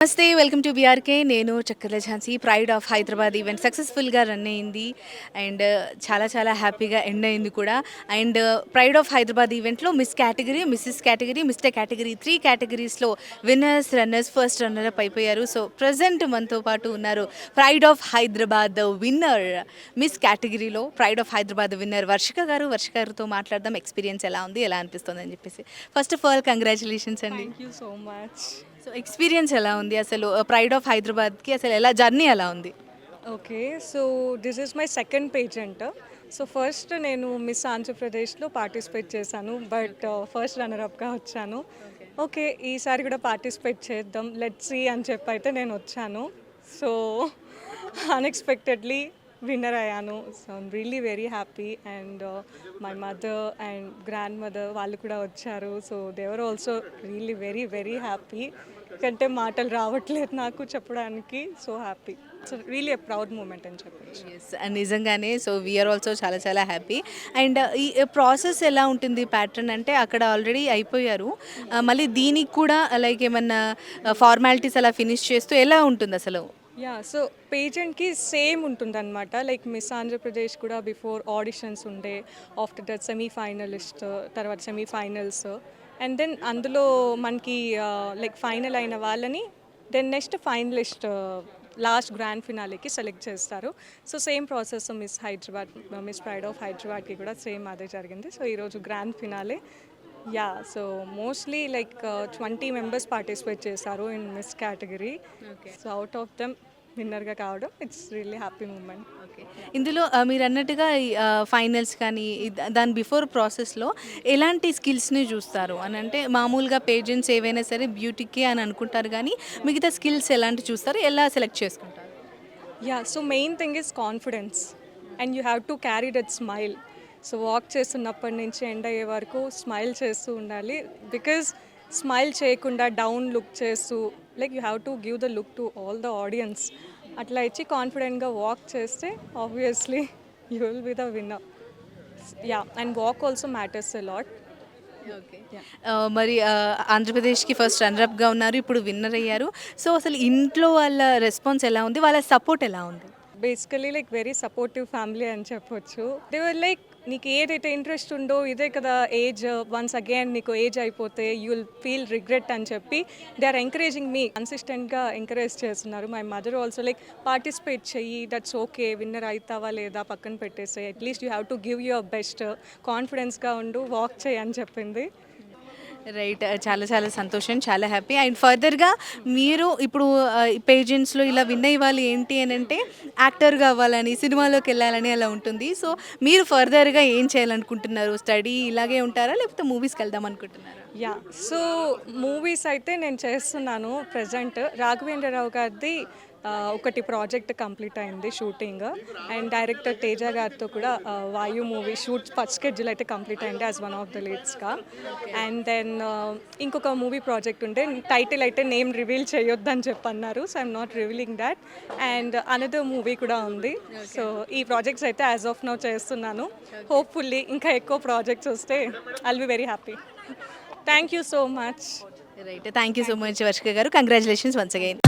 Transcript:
నమస్తే, welcome to BRK. నేను Chakkarla Jhansi. Pride of Hyderabad event సక్సెస్ఫుల్గా రన్ అయింది అండ్ చాలా చాలా హ్యాపీగా ఎండ్ అయింది కూడా. అండ్ ప్రైడ్ ఆఫ్ హైదరాబాద్ ఈవెంట్లో miss category, Mrs category, mister category 3 కేటగిరీస్లో winners, runners, first runner up అయిపోయారు. సో ప్రజెంట్ మనతో పాటు ఉన్నారు pride of Hyderabad winner, miss కేటగిరీలో pride of Hyderabad winner Varshika garu. Varshika గారితో మాట్లాడదాం, ఎక్స్పీరియన్స్ ఎలా ఉంది, ఎలా అనిపిస్తుంది అని చెప్పేసి. ఫస్ట్ ఆఫ్ ఆల్ కంగ్రాచులేషన్స్ అండి. Thank you so much. So experience ఎలా ఉంది అసలు, ప్రైడ్ ఆఫ్ హైదరాబాద్కి అసలు ఎలా జర్నీ ఎలా ఉంది? Okay, so this is my second pageant. So first నేను మిస్ ఆంధ్రప్రదేశ్లో పార్టిసిపేట్ చేశాను, బట్ ఫస్ట్ రన్నర్అప్గా వచ్చాను. ఓకే, ఈసారి కూడా పార్టిసిపేట్ చేద్దాం, లెట్స్ సీ అని చెప్పి అయితే నేను వచ్చాను. సో అన్ఎక్స్పెక్టెడ్లీ విన్నర్ అయ్యాను. So I'm really very happy and my mother and grandmother వాళ్ళు కూడా వచ్చారు. So they are also really very very happy. కంటే మాటలు రావట్లేదు నాకు చెప్పడానికి. So happy, so really a proud moment అని చెప్పచ్చు. ఎస్, నిజంగానే. సో వీఆర్ ఆల్సో చాలా చాలా హ్యాపీ. అండ్ ఈ ప్రాసెస్ ఎలా ఉంటుంది? ప్యాటర్న్ అంటే అక్కడ ఆల్రెడీ అయిపోయారు, మళ్ళీ దీనికి కూడా లైక్ ఏమన్నా ఫార్మాలిటీస్ అలా ఫినిష్ చేస్తూ ఎలా ఉంటుంది అసలు? యా, సో పేజెంట్కి సేమ్ ఉంటుందన్నమాట. లైక్ మిస్ ఆంధ్రప్రదేశ్ కూడా బిఫోర్ ఆడిషన్స్ ఉండే, ఆఫ్టర్ దట్ సెమీఫైనలిస్ట్, తర్వాత సెమీఫైనల్స్, అండ్ దెన్ అందులో మనకి లైక్ ఫైనల్ అయిన వాళ్ళని then next finalist last grand ఫినాలేకి సెలెక్ట్ చేస్తారు. So same process miss Hyderabad, miss pride of హైదరాబాద్కి కూడా సేమ్ అదే జరిగింది. సో ఈరోజు grand finale. Yeah, so mostly like 20 members participate చేశారు in miss category. So out of them విన్నర్గా కావడం, it's really happy moment. Okay, ఇందులో మీరు అన్నట్టుగా ఫైనల్స్ కానీ దాని బిఫోర్ ప్రాసెస్లో ఎలాంటి స్కిల్స్ని చూస్తారు అని అంటే, మామూలుగా పేజెంట్స్ ఏవైనా సరే బ్యూటీకి అని అనుకుంటారు, కానీ మిగతా స్కిల్స్ ఎలాంటి చూస్తారు, ఎలా సెలెక్ట్ చేసుకుంటారు? Yeah, so main thing is confidence and you have to carry that smile. So walk చేస్తున్నప్పటి నుంచి ఎండ్ అయ్యే వరకు స్మైల్ చేస్తూ ఉండాలి. బికాజ్ స్మైల్ చేయకుండా డౌన్ లుక్ చేస్తూ like you have to give the look to all the audience. అట్లా ఇచ్చి కాన్ఫిడెంట్గా వాక్ చేస్తే obviously you will be the winner. Yeah, and walk also matters a lot. Okay, మరి ఆంధ్రప్రదేశ్కి ఫస్ట్ రన్నర్అప్గా ఉన్నారు, ఇప్పుడు విన్నర్ అయ్యారు. సో అసలు ఇంట్లో వాళ్ళ రెస్పాన్స్ ఎలా ఉంది, వాళ్ళ సపోర్ట్ ఎలా ఉంది? Basically like very supportive family అని చెప్పొచ్చు. దే వర్ లైక్ నీకు ఏదైతే ఇంట్రెస్ట్ ఉందో ఇదే కదా ఏజ్, వన్స్ అగైన్ నీకు ఏజ్ అయిపోతే యూ విల్ ఫీల్ రిగ్రెట్ అని చెప్పి దే ఆర్ ఎంకరేజింగ్ మీ, కన్సిస్టెంట్గా ఎంకరేజ్ చేస్తున్నారు. My mother also like participate చెయ్యి, దట్స్ ఓకే, విన్నర్ అవుతావా లేదా పక్కన పెట్టేస్తే at least you have to give your best, కాన్ఫిడెన్స్గా ఉండు, వాక్ చేయి అని చెప్పింది. రైట్, చాలా చాలా సంతోషం, చాలా హ్యాపీ. అండ్ ఫర్దర్గా మీరు ఇప్పుడు పేజెంట్స్లో ఇలా విన్ అయ్యాలి ఏంటి అని అంటే, యాక్టర్గా అవ్వాలని, సినిమాలోకి వెళ్ళాలని అలా ఉంటుంది. సో మీరు ఫర్దర్గా ఏం చేయాలనుకుంటున్నారు? స్టడీ ఇలాగే ఉంటారా, లేకపోతే మూవీస్కి వెళ్దాం అనుకుంటున్నారా? యా, మూవీస్ అయితే నేను చేస్తున్నాను ప్రజెంట్. రాఘవేంద్రరావు గారిది ఒకటి ప్రాజెక్ట్ కంప్లీట్ అయింది షూటింగ్, అండ్ డైరెక్టర్ తేజ గారితో కూడా Vayu movie shoot first schedule అయితే కంప్లీట్ అయింది యాజ్ వన్ ఆఫ్ ద లీడ్స్గా. అండ్ దెన్ ఇంకొక మూవీ ప్రాజెక్ట్ ఉంటే టైటిల్ అయితే నేమ్ రివీల్ చేయొద్దని చెప్పి అన్నారు. So I'm not revealing that. And another movie కూడా ఉంది. సో ఈ ప్రాజెక్ట్స్ అయితే యాజ్ ఆఫ్ నౌ చేస్తున్నాను. హోప్ఫుల్లీ ఇంకా ఎక్కువ ప్రాజెక్ట్స్ వస్తే I'll be very happy. Thank you so much. Right, thank you so much Varshika garu. Congratulations once again.